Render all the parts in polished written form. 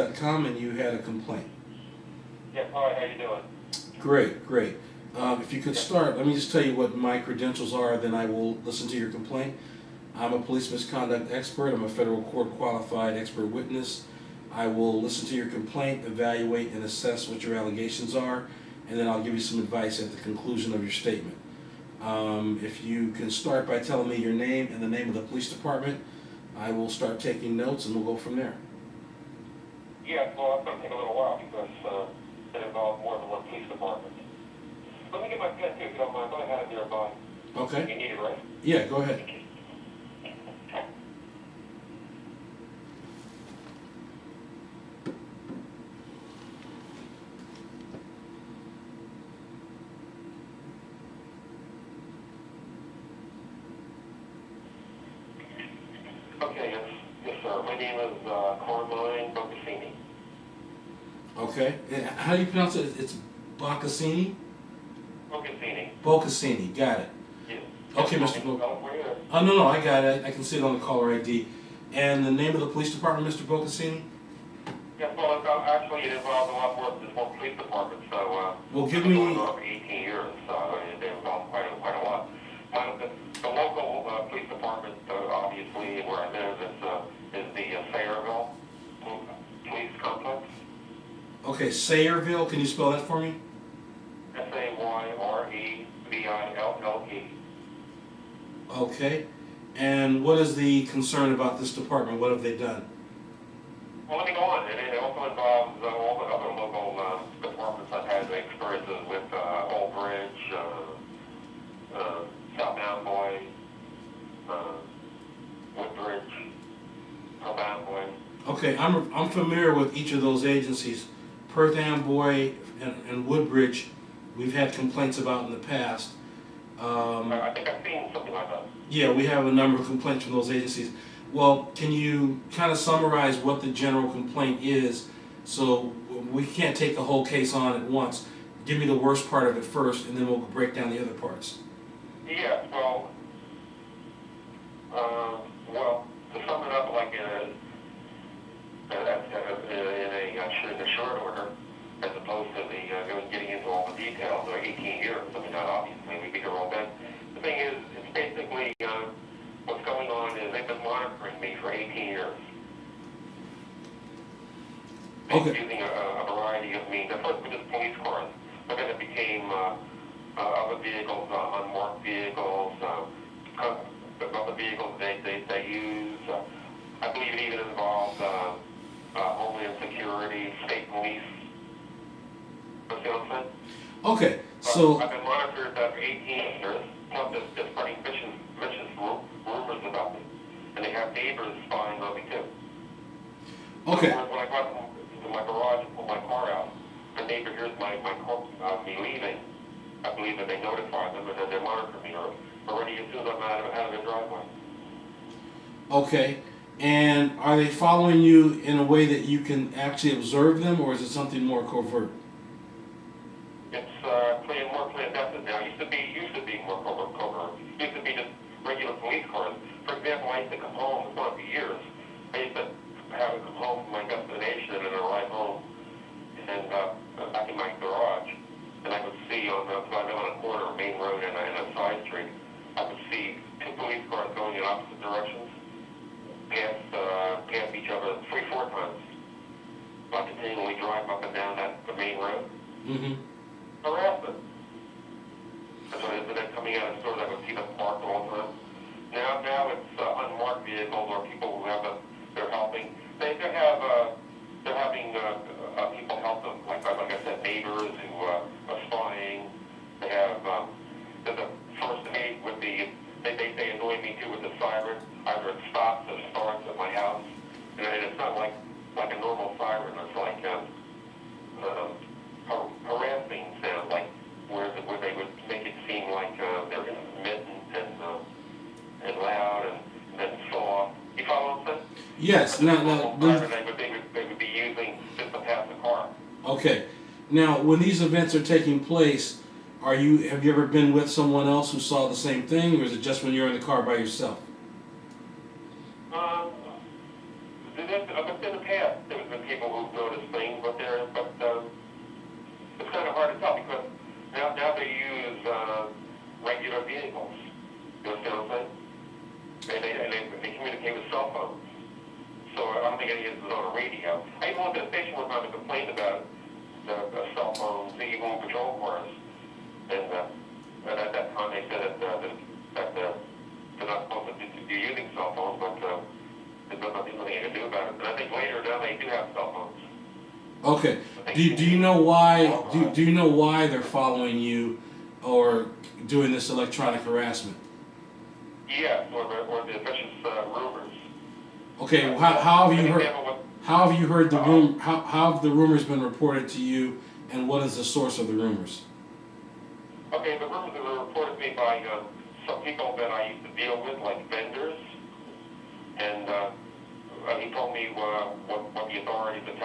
eavesdropping.com, and you had a complaint. Yeah, hi, how you doing? Great, great. If you could start, let me just tell you what my credentials are, then I will listen to your complaint. I'm a police misconduct expert. I'm a federal court qualified expert witness. I will listen to your complaint, evaluate and assess what your allegations are, and then I'll give you some advice at the conclusion of your statement. If you can start by telling me your name and the name of the police department, I will start taking notes and we'll go from there. Yeah, well, it's going to take a little while because it involves more than one police department. Let me get my pen too, if you don't mind. I have it nearby. Okay. You need it, right? Yeah, go ahead. Okay, yes, sir. My name is Carmine Bocassini. Okay. And how do you pronounce it? It's Bocassini? Bocassini. Bocassini, got it. Yes. Okay, Mr. Oh, no, I got it. I can see it on the caller ID. And the name of the police department, Mr. Bocassini? Yes, well, actually, it involves a lot more than just one police department. So, well, give I've been me. going on for 18 years, so it involves quite a lot. The local police department, obviously, where I live, is the Sayerville police complex. Okay, Sayerville. Can you spell that for me? Sayerville. Okay. And what is the concern about this department? What have they done? Well, let me go on. It also involves all the other local departments. I've had experiences with Old Bridge, South Amboy, Woodbridge, South Amboy. Okay, I'm familiar with each of those agencies. Perth Amboy and Woodbridge, we've had complaints about in the past. I think I've seen something like that. Yeah, we have a number of complaints from those agencies. Well, can you kind of summarize what the general complaint is, so we can't take the whole case on at once? Give me the worst part of it first, and then we'll break down the other parts. Yeah, well, to sum it up, like in a short order, as opposed to getting into all the details, like 18 years. I mean, not obviously, we'd be here all day. The thing is, it's basically what's going on is they've been monitoring me for 18 years. Okay. Using a variety of means. At first, with just police cars, but then it became other vehicles, unmarked vehicles, other vehicles they use. I believe it even involved Homeland Security, state police. You know what I'm saying? Okay, so I've been monitored for 18 years. Plus, there's spreading vicious rumors about me, and they have neighbors spying on me too. okay. So when I go out to my garage and pull my car out, the neighbor hears me leaving. I believe that they notify them and then they monitor me already as soon as I'm out of the driveway. Okay, and are they following you in a way that you can actually observe them, or is it something more covert? It's more clandestine now. Used to be more covert. Used to be just regular police cars. For example, I used to come home. It's gone for years. I used to have to come home from my destination and then arrive home and back in my garage, and I would see I live on a corner, a main road, and a side street. I would see two police cars going in opposite directions, pass each other 3-4 times. I continually drive up and down the main road. Mm-hmm. Harassment. And then coming out of stores, I would see them parked all the time. Now it's unmarked vehicles or people who they're helping. They're having people help them. Like I said, neighbors who are spying. They have there's a first aid with they annoy me too with the siren. Either it stops or starts at my house, and it's not like a normal siren. It's like harassing sound, like where they would make it seem like they're intermittent and loud and then soft. You follow what I'm saying? Yes. Now, they would be using just to pass the car. Okay. Now, when these events are taking place, have you ever been with someone else who saw the same thing, or is it just when you're in the car by yourself? In the past, there have been people who I even went to the station one time and complained about the cell phones, the even patrol cars. And at that time they said that they're not supposed to be using cell phones, but there's nothing they can do about it. And I think later now they do have cell phones. Okay. Do you know why? Do you know why they're following you, or doing this electronic harassment? Yes, or the vicious rumors. Okay. Well, how have you heard? How have you heard the room? How have the rumors been reported to you, and what is the source of the rumors? Okay, the rumors were reported to me by some people that I used to deal with, like vendors, and he told me what the authorities are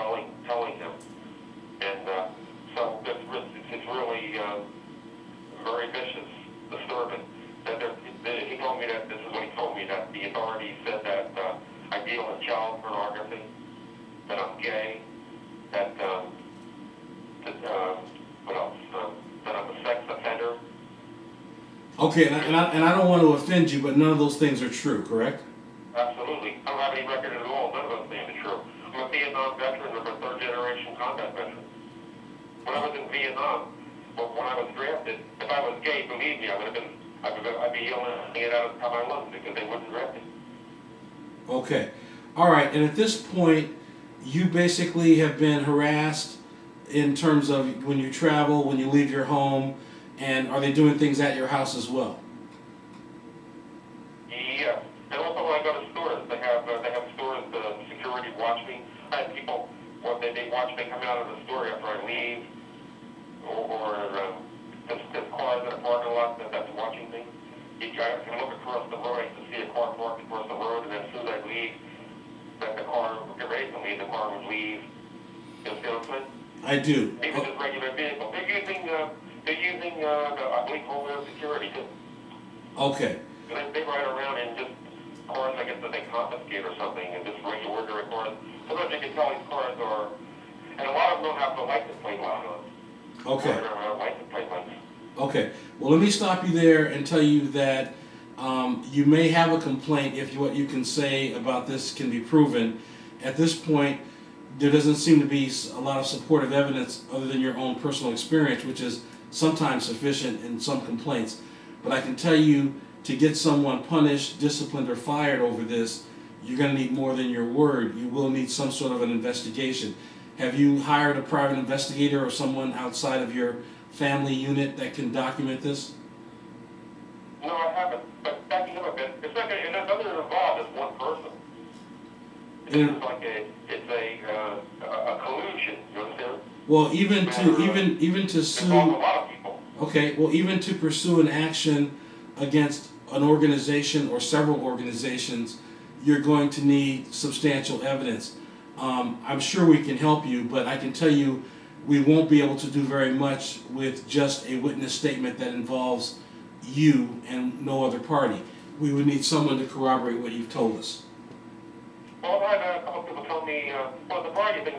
telling him, and so it's really very vicious, disturbing. He told me that this is what he told me, that the authorities said that I deal in child pornography, that I'm gay, that what else? That I'm a sex offender. Okay, and I don't want to offend you, but none of those things are true, correct? Absolutely. I don't have any record at all. None of those things are true. I'm a Vietnam veteran. I'm a third-generation combat veteran. When I was in Vietnam, when I was drafted, if I was gay, believe me, I'd be yelling it out of my lungs because they wouldn't draft me. Okay. All right. And at this point, you basically have been harassed in terms of when you travel, when you leave your home, and are they doing things at your house as well? Yeah. And also when I go to stores, they have stores, the security watch me. I have people, they watch me come out of the store after I leave, or there's cars in a parking lot that's watching me. I can look across the road, I can see a car parked across the road, and then as soon as I leave, that the car would get ready to leave, the car would leave. You see what I'm saying? I do. Even just regular vehicles. They're using I believe Homeland Security too. Okay. They ride around in just cars, I guess, that they confiscate or something, and just regular ordinary cars. Sometimes you can tell these cars are, and a lot of them don't have the license plate light on. Okay. License plate lights. Okay. Well, let me stop you there and tell you that you may have a complaint if what you can say about this can be proven. At this point, there doesn't seem to be a lot of supportive evidence other than your own personal experience, which is sometimes sufficient in some complaints. But I can tell you, to get someone punished, disciplined, or fired over this, you're going to need more than your word. You will need some sort of an investigation. Have you hired a private investigator or someone outside of your family unit that can document this? No, I haven't. But backing up a bit, it doesn't involve just one person. It's like a collusion. You understand? Well, even to sue. Involves a lot of people. Okay. Well, even to pursue an action against an organization or several organizations, you're going to need substantial evidence. I'm sure we can help you, but I can tell you we won't be able to do very much with just a witness statement that involves you and no other party. We would need someone to corroborate what you've told us. Well, I've had a couple of people tell me, the party thing